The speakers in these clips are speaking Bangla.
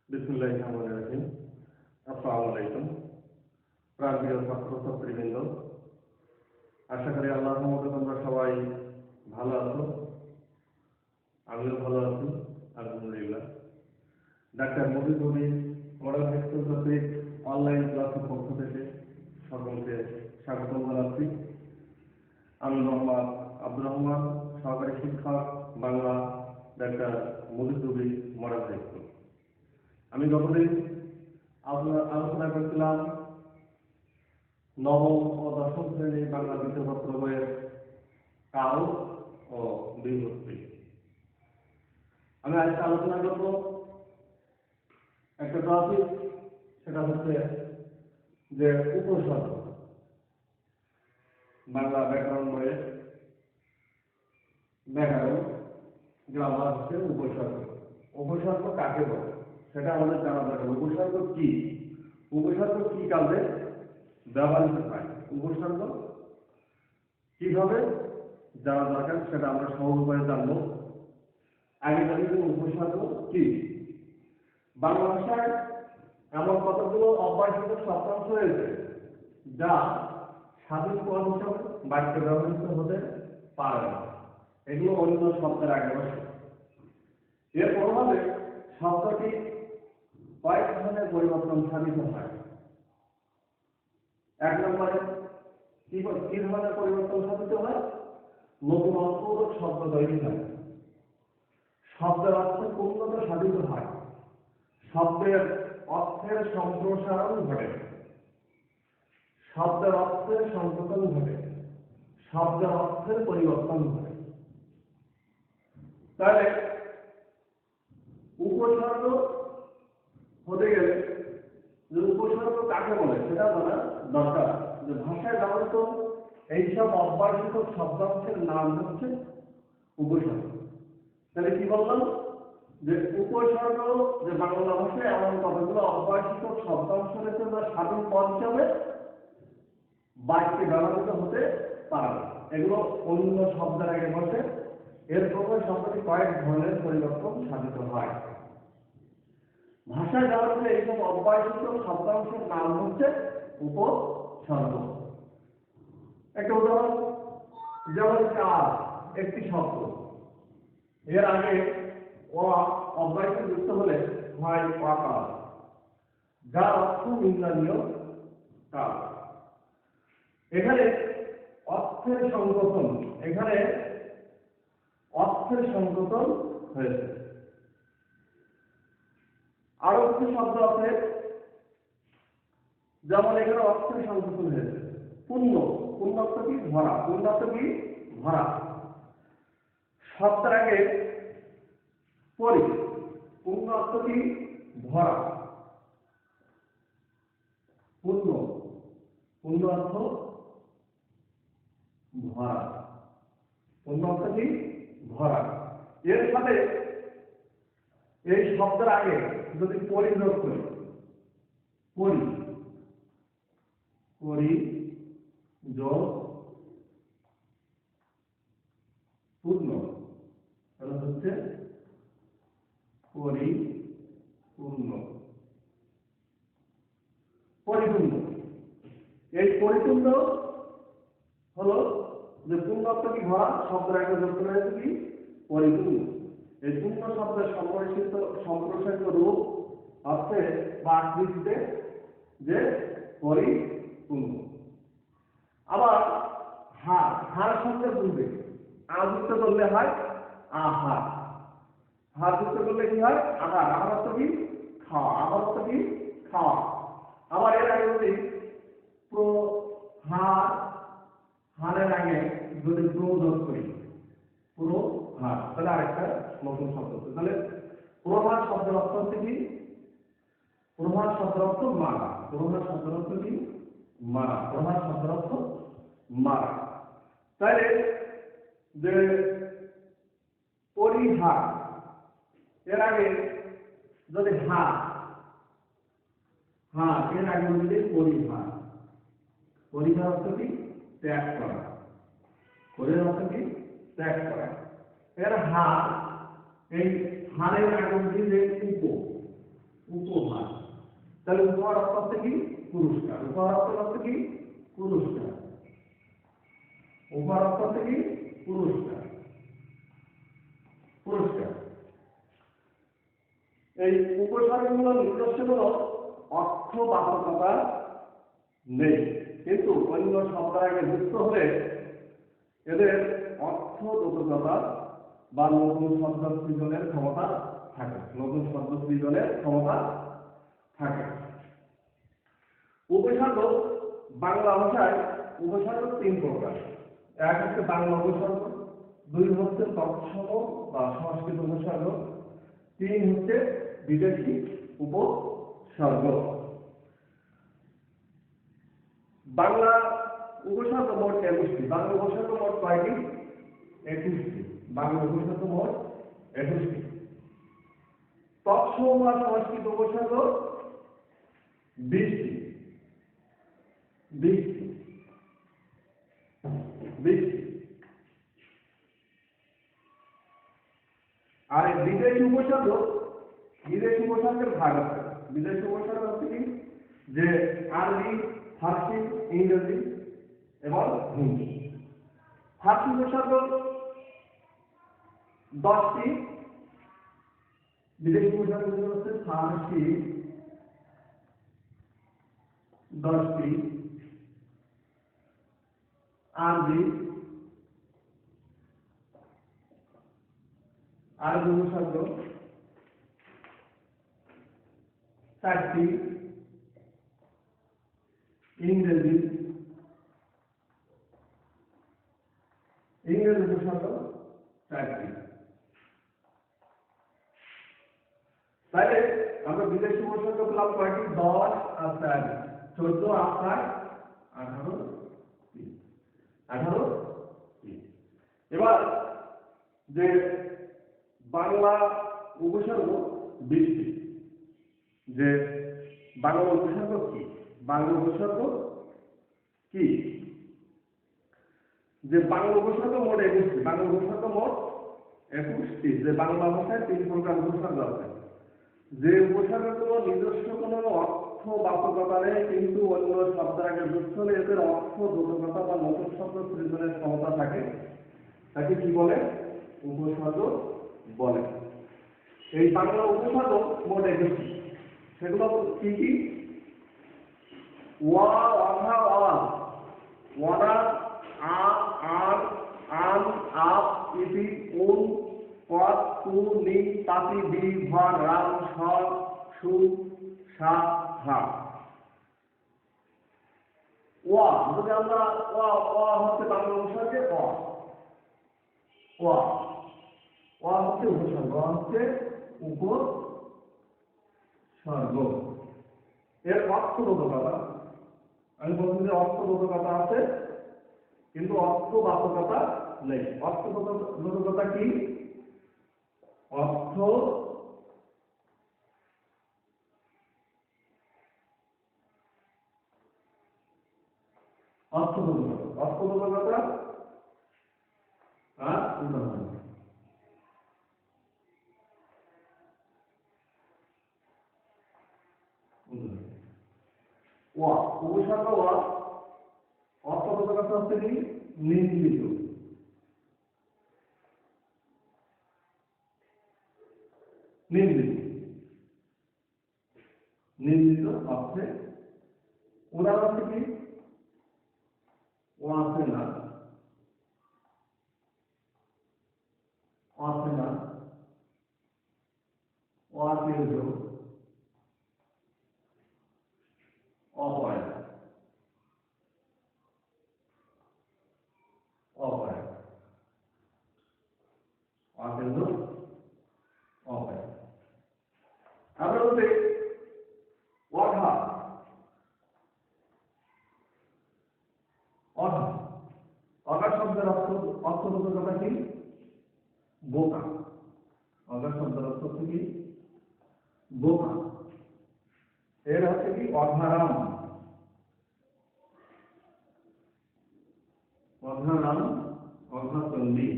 বিসমিল্লাহির রহমানির রহিম। আসসালামু আলাইকুম। প্রাণপ্রিয় ছাত্রছাত্রীবৃন্দ, আশা করি আল্লাহর রহমতে তোমরা সবাই ভালো আছো। আমিও ভালো আছি, আলহামদুলিল্লাহ। Doctor Mofiz Uddin model high school কর্তৃক অনলাইন ক্লাসের পক্ষ থেকে সকলকে স্বাগত জানাচ্ছি। আমি মোহাম্মদ আব্দুর রহমান, সহকারী শিক্ষক, Bangla, doctor Mofiz Uddin model high school. আমি গতদিন আলোচনা করছিলাম নবম ও দশম শ্রেণীর বাংলা দ্বিতীয় পত্র বইয়ের কাল ও বিভক্তি। আমি আজকে আলোচনা করব একটা টপিক, সেটা হচ্ছে যে উপসর্গ। বাংলা ব্যাকরণ বইয়ের ব্যাকরণ গ্রামার হচ্ছে উপসর্গ। উপসর্গ কাকে বলে সেটা আমাদের জানা দরকার। উপসর্গ কি, উপসর্গ কি কাজে ব্যবহৃত হয়, উপসর্গ কিভাবে জানা দরকার সেটা আমরা সহজ উপায়ে জানবো। আগে জানি যে উপসর্গ কি। বাংলা ভাষায় এমন কতগুলো অব্যবহৃত শব্দাংশ রয়েছে যা স্বাধীন পদ হিসাবে বাক্যে ব্যবহৃত হতে পারে না। এগুলো অন্য শব্দের আগে বসে। এর প্রভাবে শব্দটি কয়েক ধরনের পরিবর্তন সাধিত হয়। এক নম্বরে কি ধরনের পরিবর্তন সাধিত হয়? নতুন অর্থবোধক শব্দ তৈরি হয়, শব্দের অর্থ উন্নত সাধিত হয়, শব্দের অর্থের সম্প্রসারণ ঘটে, শব্দের অর্থের সংকোচন ঘটে, শব্দের অর্থের পরিবর্তন ঘটে। তাহলে উপসর্গ হতে গেলে যে উপসর্গ কাকে বলে সেটা জানা দরকার। যে ভাষায় ব্যবহৃত এইসব অব্যবহৃত শব্দাংশের নাম হচ্ছে উপসর্গ। তাহলে কি বললাম? যে উপসর্গ, যে বাংলা ভাষায় এমন কতগুলো অব্যবহৃত শব্দাংশ রয়েছে যা স্বাধীন পদ হিসাবে বাক্যে ব্যবহৃত হতে পারে। এগুলো অন্য শব্দের আগে বসে। এর প্রভাবে শব্দটি কয়েক ধরনের পরিবর্তন সাধিত হয়। ভাষায় ব্যবহৃত এইসব অব্যবহৃত শব্দাংশের নাম হচ্ছে উপসর্গ। একটা উদাহরণ, যেমন কার একটি শব্দ, এর আগে অব্যবহৃত যুক্ত হলে হয় অকার, যার অর্থ নিন্দনীয় কাজ। এখানে অর্থের সংকোচন, এখানে অর্থের সংকোচন হয়েছে। আরো কিছু শব্দ আছে, যেমন এখানে অর্থের সংকোচন হয়েছে। পূর্ণ, পূর্ণ অর্থ কি? ভরা। পূর্ণ অর্থ কি? ভরা। শব্দের আগে পরি, পূর্ণ অর্থ কি? ভরা। পূর্ণ, পূর্ণ অর্থ ভরা। পূর্ণ অর্থ কি? ভরা। এর সাথে এই শব্দের আগে যদি পরি যোগ করি, পরি, পরি যোগ পূর্ণ, তাহলে হচ্ছে পরিপূর্ণ। পরিপূর্ণ, এই পরিপূর্ণ হলো যে পূর্ণ অর্থ কি? ভরা। শব্দের আগে যোগ করা হয়েছে কি? পরিপূর্ণ। এই পূর্ণ শব্দের সম্প্রসারিত রূপ অর্থে বা আকৃতিতে যে পরিপূর্ণ। আবার হার, হার শব্দের পূর্বে যুক্ত করলে হয় আহার। হার যুক্ত করলে কি হয়? আহার। আহার অর্থ কি? খাওয়া। আহার অর্থ কি? খাওয়া। আবার এর আগে যদি হার, হারের আগে যদি যোগ করি প্রহার, তাহলে আরেকটা নতুন শব্দ হচ্ছে। তাহলে প্রহার শব্দের অর্থ হচ্ছে কি? প্রহার শব্দের অর্থ মারা। প্রহার শব্দের অর্থ কি? মারা। প্রহার শব্দের অর্থ মারা। তাহলে যে পরিহার, এর আগে যদি হার, হার এর আগে যদি পরিহার, পরিহার অর্থ কি? ত্যাগ করা। পরিহার অর্থ কি? ত্যাগ করা। এর হার, এই হারের আগে যদি উপ, উপ তাহলে উপহার অর্থ হচ্ছে কি? পুরস্কার। উপহার অর্থ হচ্ছে কি? পুরস্কার। উপহার অর্থ হচ্ছে কি? পুরস্কার। পুরস্কার। এই উপসর্গগুলো নিজস্ব কোনো অর্থবাচকতা নেই, কিন্তু অন্য শব্দের আগে যুক্ত হলে এদের অর্থবোধকতা বা নতুন শব্দ সৃজনের ক্ষমতা থাকে। নতুন শব্দ সৃজনের ক্ষমতা থাকে। উপসর্গ বাংলা ভাষায় উপসর্গ তিন প্রকার। এক হচ্ছে বাংলা উপসর্গ, দুই হচ্ছে তৎসম বা সংস্কৃত উপসর্গ, তিন হচ্ছে বিদেশি উপসর্গ। বাংলা উপসর্গ মোট 21টি। বাংলা উপসর্গ মোট কয়টি? 21টি। বাংলা উপসর্গ মোট 21টি। তৎসম বা সংস্কৃত উপসর্গ 20টি। 20টি। আর এই বিদেশি উপসর্গের ভাগ আছে। বিদেশি উপসর্গ হচ্ছে কি? যে আরবি, ফার্সি, ইংরেজি এবং হিন্দি। ফার্সি উপসর্গ 10টি। বিদেশি উপসর্গ হচ্ছে ফার্সি 10টি, আরবি উপসর্গ 4টি, ইংরেজি উপসর্গ 4টি। তাহলে আমরা বিদেশি উপসর্গ পেলাম কয়টি? 10 আর 4, 14 আর 4, 18। এবার যে বাংলা উপসর্গ 20টি। যে বাংলা উপসর্গ কি? বাংলা উপসর্গ কি? যে বাংলা উপসর্গ মোট 21টি। বাংলা উপসর্গ মোট 21টি। যে বাংলা ভাষায় 3 প্রকার উপসর্গ আছে। যে উপসর্গগুলো নিজস্ব কোনো অর্থবাচকতা নেই, কিন্তু অন্য শব্দের আগে যুক্ত হলে এদের অর্থবোধকতা বা নতুন শব্দ সৃজনের ক্ষমতা থাকে, তাকে কি বলে? উপসর্গ বলে। এই বাংলা উপসর্গ মোট 21টি। সেগুলো কি কি? ওয়া, অধা, অল, ওয়ানা, আ, আন, আন, আপ, ইতি, উন, পদ, তু, নি, তাতি, বি, ভর, রাম, স, সু, সা, হা। ওয়া, যদি আমরা ওয়া হচ্ছে বাংলা উপসর্গে ওয়া হচ্ছে উপসর্গ, হচ্ছে উপসর্গ। এর অর্থবোধকতা, আমি বলছি যে অর্থবোধকতা আছে, কিন্তু অর্থবাচকতা নেই। অর্থবোধকতা কি? অর্থবোধকতা আর উদাহরণ। ওয়া, উপসর্গ ওয়া, অর্থবোধকতা হচ্ছে কি? নিন্দিত। নিন্দিত অর্থে। উদাহরণ হচ্ছে কি? অচেনা, অচেনা, অকেজ, অপয়া, অপয়া, অকেজ, অপয়া। আমরা বলতে অধা, অধা শব্দের অর্থবোধকতা কি? বোকা। অধা শব্দের অর্থ হচ্ছে কি? বোকা। এর হচ্ছে কি? অধারাম, অধাচণ্ডী,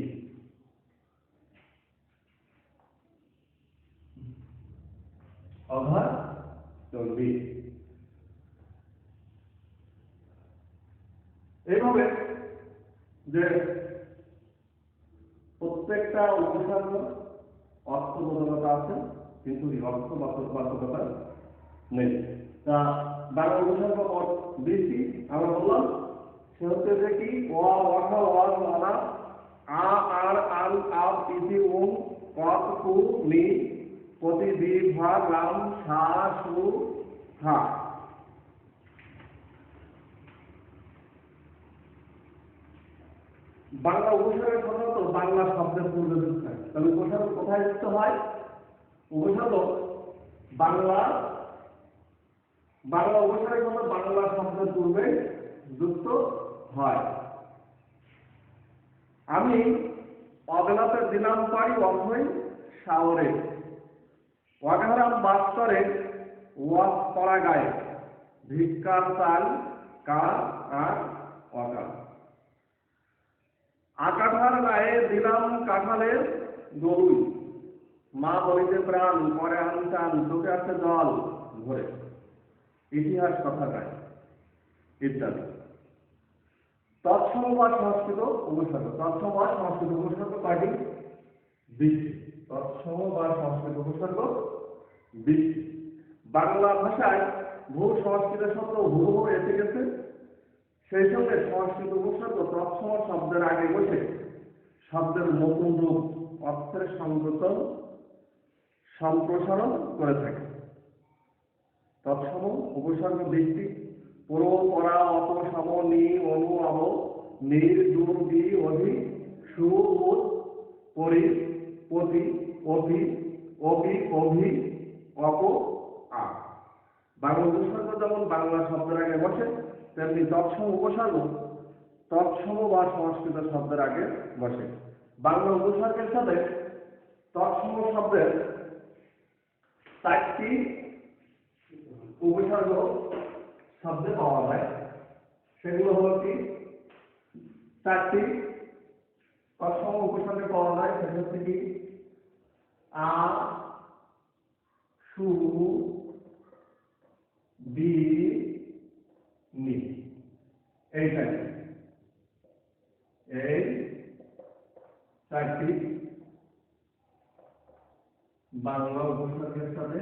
অধা চর্বি। এইভাবে যে প্রত্যেকটা উপসর্গ অর্থবোধকতা আছে, কিন্তু অর্থবাচকতা নেই। তা বাংলা উপসর্গ মোট 20টি আমরা বললাম। সে হচ্ছে যে কি অ, অঠা, অল, অনা, আ, আর, আল, আপ, ইতি, উম, কত, কু, নি, প্রতি, দি, ভা, রাম, সা, সু, হা। বাংলা উপসর্গের সাধারণত বাংলা শব্দের পূর্বে যুক্ত হয়। তাহলে উপসর্গ কোথায় যুক্ত হয়? উপসর্গ বাংলা উপসর্গের সাথে বাংলা শব্দের পূর্বে যুক্ত হয়। আমি অগলাতে দিলাম পারি অথই সাওরে, অঘারাম বাস্তরে ওয়াস পরা গায়ে, ভিক্ষার চাল কা আর অকাল। আকাঠার গায়ে দিলাম কাঁঠালের গরুই, মা বলিতে প্রাণ পরে আনচান চোখে আছে জল ভরে, ইতিহাস কথা গায় ইত্যাদি। তৎসম বা সংস্কৃত উপসর্গ। তৎসম বা সংস্কৃত উপসর্গ কয়টি? 20টি। তৎসম বা সংস্কৃত উপসর্গ 20টি। বাংলা ভাষায় বহু সংস্কৃত শব্দ হুবহু এসে গেছে। সেই সঙ্গে সংস্কৃত উপসর্গ তৎসম শব্দের আগে বসে শব্দের নতুন রূপ অর্থের সংযোজন সম্প্রসারণ করে থাকে। তৎসম উপসর্গ 20টি। পুর, পরা, অপ, সম, নি, অনু, অব, নির, দূর, দি, অধি, সু, উদ, পরি, পতি, অভি, অভি, অভি, অপ, আ। বাংলা উপসর্গ যেমন বাংলা শব্দের আগে বসে, তেমনি তৎসম উপসর্গ তৎসম বা সংস্কৃত শব্দের আগে বসে। বাংলা উপসর্গের সাথে তৎসম শব্দের 4টি উপসর্গ শব্দে পাওয়া যায়। সেগুলো হলো কি? 4টি তৎসম উপসর্গে পাওয়া যায়। সেটা হচ্ছে কি আ, সু, দি, নি। এই 4টি বাংলা উপসর্গের সাথে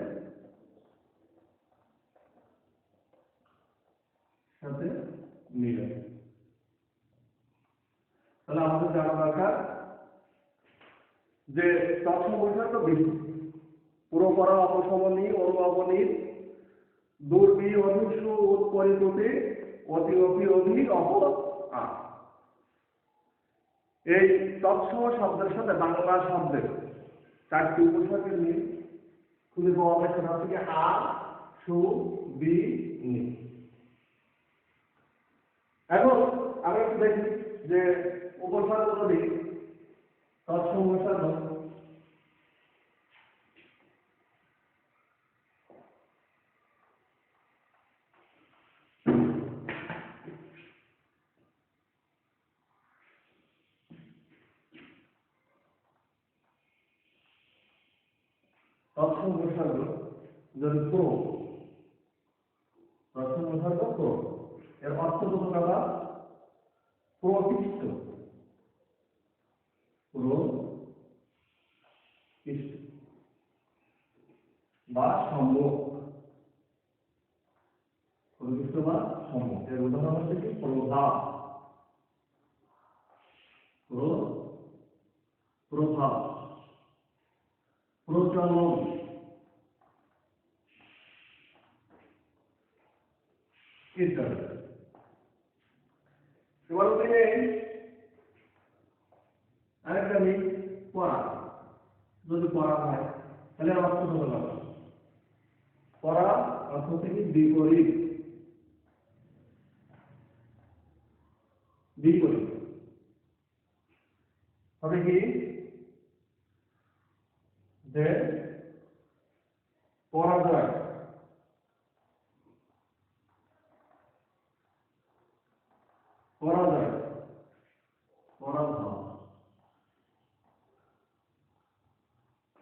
মিলে। তাহলে আমাদের জানা দরকার যে তৎসম উপসর্গ 20টি। পুরোপরা, অপসমনি, অনুপনি, দুর্বি, অধিসু, উৎপরিপতি, অতি, অপি, অভি, অপ, আ। এই তৎসম শব্দের সাথে বাংলা শব্দের 4টি উপসর্গের মিল খুঁজে পাওয়া যায়। সেটা হচ্ছে কি আ, সু, বি, নি। এখন আমরা একটু দেখি যে উপসর্গ যদি তৎসম উপসর্গ তৎসম উপসর্গ যদি তৎসম উপসর্গ এর অর্থবোধকতা প্রকৃষ্ট, বা সম্ভব। প্রকৃষ্ট বা সম্ভব এর উদাহরণ হচ্ছে কি প্রভাব, প্রভাব, প্রচলন ইত্যাদি। এবার হচ্ছে আরেকটা মিল পড়া। যদি পড়া হয় তাহলে অর্থ হতে পারে পড়া অর্থ থেকে বিপরীত, বিপরীত হবে কি যে পরাজয়, পরাজয়, পরাভব,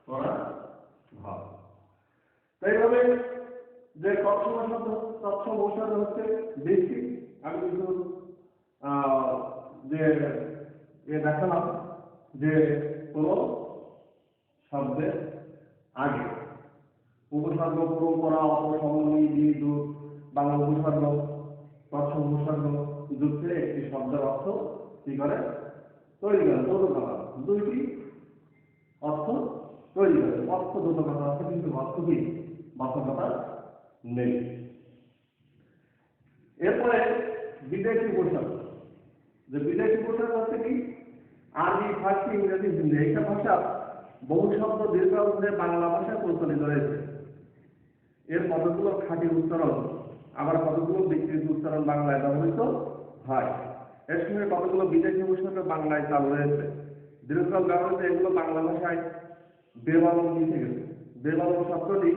পরাভব। তাইভাবে যে তৎসম শব্দ, তৎসম উপসর্গ হচ্ছে বেশি। আমি কিছু যে দেখালাম যে কোন শব্দের আগে উপসর্গ, পরম্পরা, অপসংগী, বিন্দু, বাংলা উপসর্গ, তৎসম উপসর্গ যুক্তে একটি শব্দের অর্থ কি করে তৈরি করে। দ্বৈত কথা, দুইটি অর্থ তৈরি করে। অর্থ দ্বৈত কথা আছে, কিন্তু অর্থ কি বাস্তবতা নেই। এরপরে বিদেশি উপসর্গ। যে বিদেশি উপসর্গ হচ্ছে কি আরবি, ফার্সি, ইংরেজি, হিন্দি এইটা ভাষা বহু শব্দ দীর্ঘ ধরে বাংলা ভাষায় প্রচলিত রয়েছে। এর কতগুলো খাঁটি উচ্চারণ, আবার কতগুলো বিকৃত উচ্চারণ বাংলায় ব্যবহৃত হয়। এর সঙ্গে কতগুলো বিদেশি উপসর্গ বাংলায় চালু রয়েছে। দীর্ঘকাল ব্যবহৃত এগুলো বাংলা ভাষায় বেবালন মিশে গেছে। বেবালন শব্দটি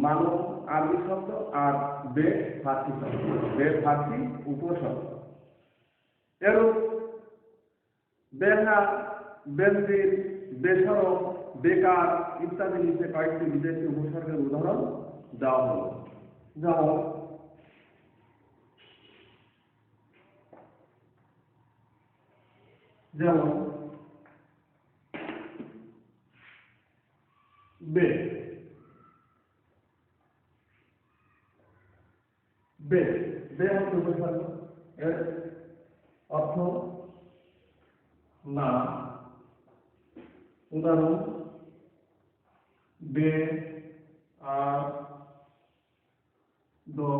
মানব আরবি শব্দ, আর বে ফার্সি শব্দ, বে ফার্সি উপশব্দ। এরূপ বেহা, বেনজির, বেসরম, বেকার ইত্যাদি নিচে কয়েকটি বিদেশি উপসর্গের উদাহরণ দেওয়া হলো। যেমন বে, বে বে হচ্ছে উপসর্গ। এর অর্থ না। উদাহরণ বে আর দো,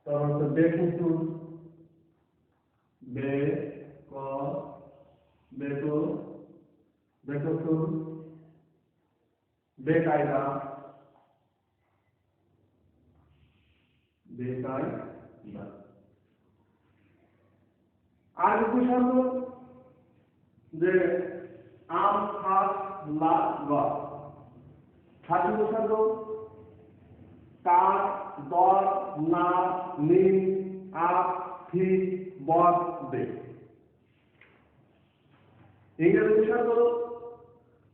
তারপর হচ্ছে বেকুসুর, বে ক, বেকো, বেকসুর, বেকায়দা, বেকায়দা। আর উপসর্গ যে আম, খাস, লা, গ। খাস উপসর্গ কার, দর, না, নিম, আপ, ফি, বর, দে। ইংরেজি উপসর্গ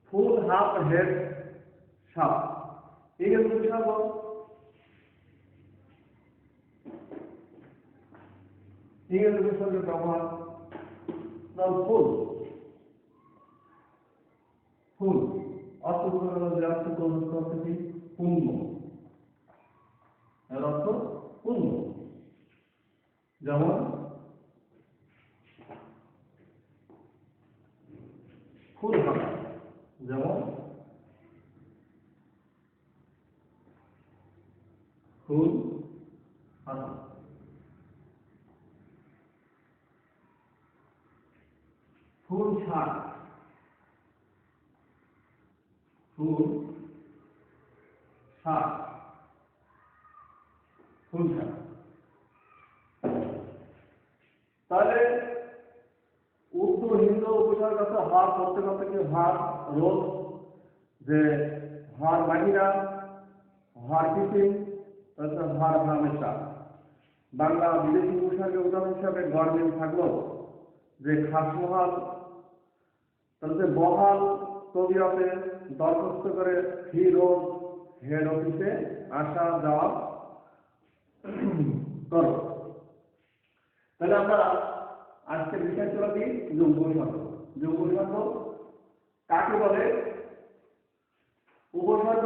ফুল, হাফ, হেড, সাপ। ইংরেজি উপসর্গ ইংরেজি উপসর্গের ব্যবহার ফুল, ফুল অর্থ অর্থ কি পূর্ণ, এর অর্থ পূর্ণ। যেমন ফুল হাতা, যেমন ফুল হাতা। ফুল শাক, ফুল শাক, ফুল শাক। তাহলে উর্দু, হিন্দু উপসর্গ আছে হার, প্রত্যেক কি হার রোজ, যে হার মাহিরা, হার টিফিন, হার হামেশা। বাংলা বিদেশি উপসর্গের উদাহরণ হিসাবে গড়মিল থাকলো যে খাসমহাল, তাহলে বহাল তবিয়তে দরখাস্ত করে ফি রোজ হেড অফিসে আসা যাওয়া করো। তাহলে আমরা আজকের বিষয় ছিল কি যে উপসর্গ। যে উপসর্গ কাকে বলে? উপসর্গ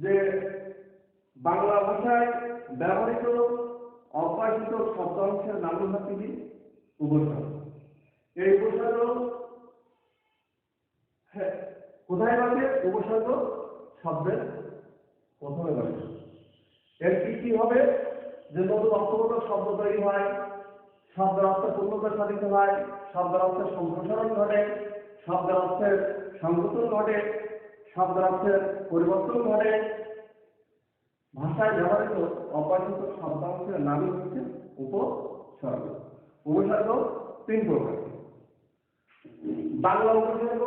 যে বাংলা ভাষায় ব্যবহৃত অপ্রাকৃত শব্দাংশের নাম হচ্ছে কি উপসর্গ। এই উপসর্গ কোথায় বসে? উপসর্গ শব্দের প্রথমে বসে। এর কি হবে? যে নতুন অর্থবোধক শব্দ তৈরি হয়, শব্দের অর্থের পূর্ণতা সাধিত হয়, শব্দের অর্থের সম্প্রসারণ ঘটে, শব্দের অর্থের সংকোচন ঘটে, শব্দের অর্থের পরিবর্তন ঘটে। ভাষায় ব্যবহৃত অপ্রাকৃত শব্দাংশের নামই হচ্ছে উপসর্গ। উপসর্গ তিন প্রকার: বাংলা উপসর্গ,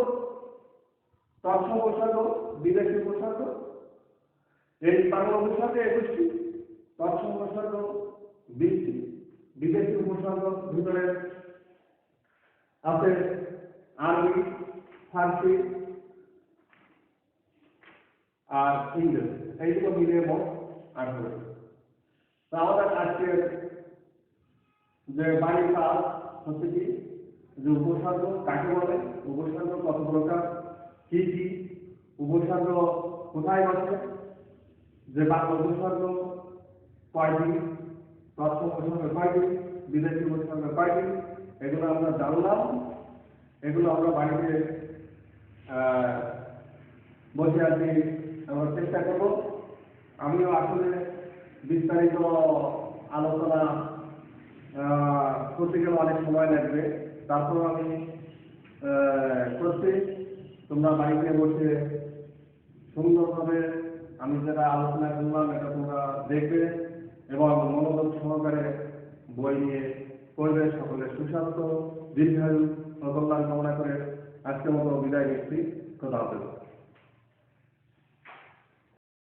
তৎসম উপসর্গ, বিদেশি উপসর্গ। এই বাংলা উপসর্গ 21টি, তৎসম উপসর্গ 20টি, বিদেশি উপসর্গ ভিতরে আছে আরবি, ফার্সি, আর ইংরেজ, এইগুলো মিলিয়ে মোট 18। তো আমাদের আজকের যে বাড়ির কাজ হচ্ছে কি, যে উপসর্গ কাকে বলে, উপসর্গ কত প্রকার, কি কি উপসর্গ কোথায় বসে, যে বাংলা উপসর্গ কয়টি, তৎসম উপসর্গ কয়টি, বিদেশি উপসর্গ কয়টি, এগুলো আমরা জানলাম। এগুলো আমরা বাড়িতে বসে আছি, আমরা চেষ্টা করব। আমিও আসলে বিস্তারিত আলোচনা করতে গেলে অনেক সময় লাগবে, তারপর আমি করছি। তোমরা বাড়িতে বসে সুন্দরভাবে আমি যেটা আলোচনা করলাম এটা তোমরা দেখবে এবং মনোযোগ সহকারে বই নিয়ে পড়বে। সকলের সুস্বাস্থ্য, দীর্ঘায়ু ও কল্যাণ কামনা করে আজকের মতো বিদায় নিচ্ছি। খোদা হাফেজ।